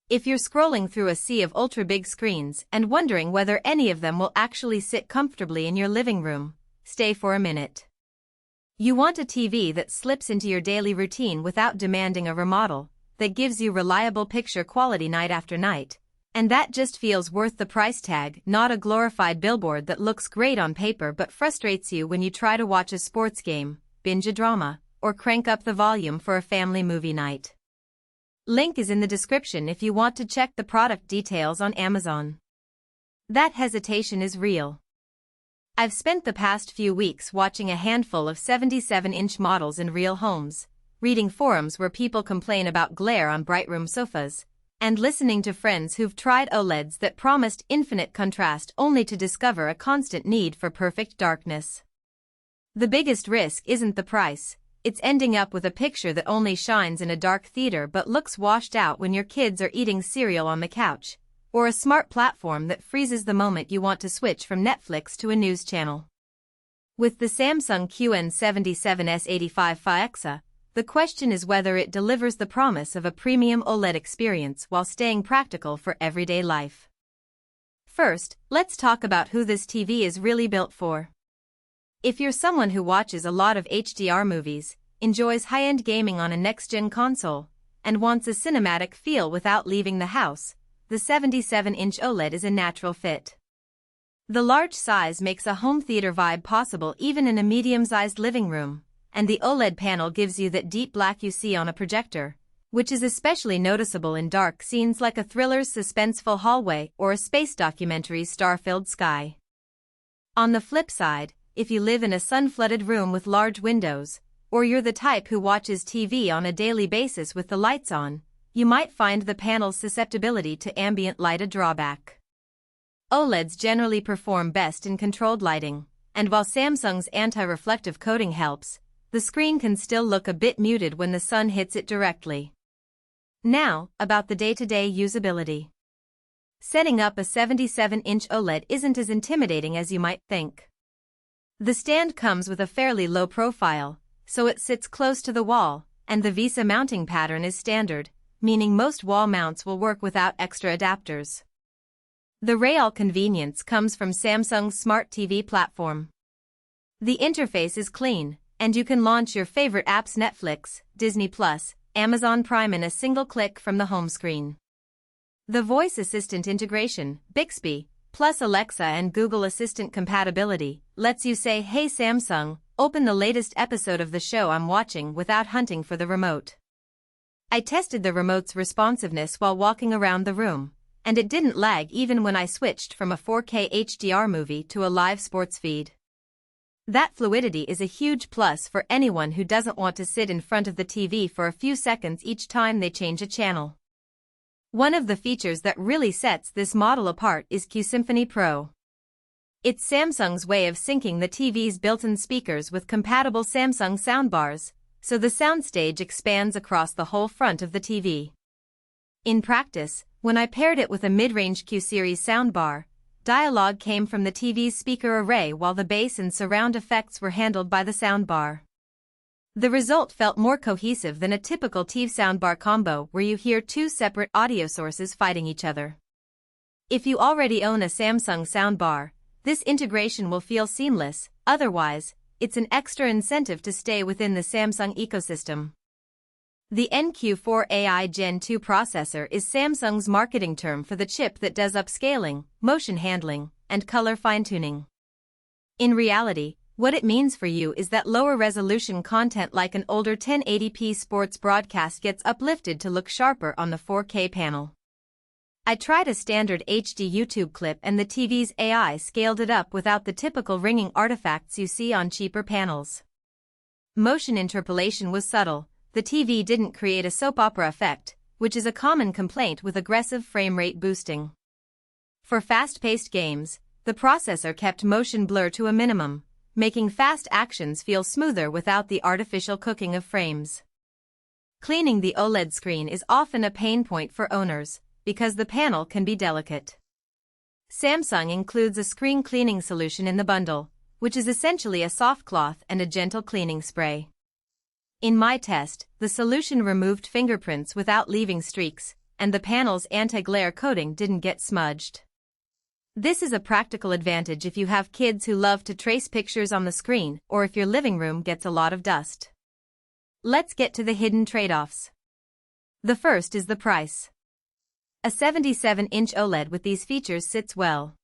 If you're scrolling through a sea of ultra-big screens and wondering whether any of them will actually sit comfortably in your living room, stay for a minute. You want a TV that slips into your daily routine without demanding a remodel, that gives you reliable picture quality night after night, and that just feels worth the price tag, not a glorified billboard that looks great on paper but frustrates you when you try to watch a sports game, binge a drama, or crank up the volume for a family movie night. Link is in the description if you want to check the product details on Amazon. That hesitation is real. I've spent the past few weeks watching a handful of 77-inch models in real homes, reading forums where people complain about glare on bright room sofas, and listening to friends who've tried OLEDs that promised infinite contrast only to discover a constant need for perfect darkness. The biggest risk isn't the price, it's ending up with a picture that only shines in a dark theater but looks washed out when your kids are eating cereal on the couch, or a smart platform that freezes the moment you want to switch from Netflix to a news channel. With the Samsung QN77S85FA, the question is whether it delivers the promise of a premium OLED experience while staying practical for everyday life. First, let's talk about who this TV is really built for. If you're someone who watches a lot of HDR movies, enjoys high-end gaming on a next-gen console, and wants a cinematic feel without leaving the house, the 77-inch OLED is a natural fit. The large size makes a home theater vibe possible even in a medium-sized living room, and the OLED panel gives you that deep black you see on a projector, which is especially noticeable in dark scenes like a thriller's suspenseful hallway or a space documentary's star-filled sky. On the flip side, if you live in a sun-flooded room with large windows, or you're the type who watches TV on a daily basis with the lights on, you might find the panel's susceptibility to ambient light a drawback. OLEDs generally perform best in controlled lighting, and while Samsung's anti-reflective coating helps, the screen can still look a bit muted when the sun hits it directly. Now, about the day-to-day usability. Setting up a 77-inch OLED isn't as intimidating as you might think. The stand comes with a fairly low profile, so it sits close to the wall, and the VESA mounting pattern is standard, meaning most wall mounts will work without extra adapters. The real convenience comes from Samsung's Smart TV platform. The interface is clean, and you can launch your favorite apps Netflix, Disney+, Amazon Prime in a single click from the home screen. The voice assistant integration, Bixby, plus Alexa and Google Assistant compatibility, lets you say, "Hey Samsung, open the latest episode of the show I'm watching" without hunting for the remote. I tested the remote's responsiveness while walking around the room, and it didn't lag even when I switched from a 4K HDR movie to a live sports feed. That fluidity is a huge plus for anyone who doesn't want to sit in front of the TV for a few seconds each time they change a channel. One of the features that really sets this model apart is QSymphony Pro. It's Samsung's way of syncing the TV's built-in speakers with compatible Samsung soundbars, so the soundstage expands across the whole front of the TV. In practice, when I paired it with a mid-range Q-series soundbar, dialogue came from the TV's speaker array while the bass and surround effects were handled by the soundbar. The result felt more cohesive than a typical TV soundbar combo where you hear two separate audio sources fighting each other. If you already own a Samsung soundbar, this integration will feel seamless, otherwise, it's an extra incentive to stay within the Samsung ecosystem. The NQ4AI Gen 2 processor is Samsung's marketing term for the chip that does upscaling, motion handling, and color fine-tuning. In reality, what it means for you is that lower resolution content like an older 1080p sports broadcast gets uplifted to look sharper on the 4K panel. I tried a standard HD YouTube clip and the TV's AI scaled it up without the typical ringing artifacts you see on cheaper panels. Motion interpolation was subtle, the TV didn't create a soap opera effect, which is a common complaint with aggressive frame rate boosting. For fast-paced games, the processor kept motion blur to a minimum, making fast actions feel smoother without the artificial cooking of frames. Cleaning the OLED screen is often a pain point for owners, because the panel can be delicate. Samsung includes a screen cleaning solution in the bundle, which is essentially a soft cloth and a gentle cleaning spray. In my test, the solution removed fingerprints without leaving streaks, and the panel's anti-glare coating didn't get smudged. This is a practical advantage if you have kids who love to trace pictures on the screen or if your living room gets a lot of dust. Let's get to the hidden trade-offs. The first is the price. A 77-inch OLED with these features sits well.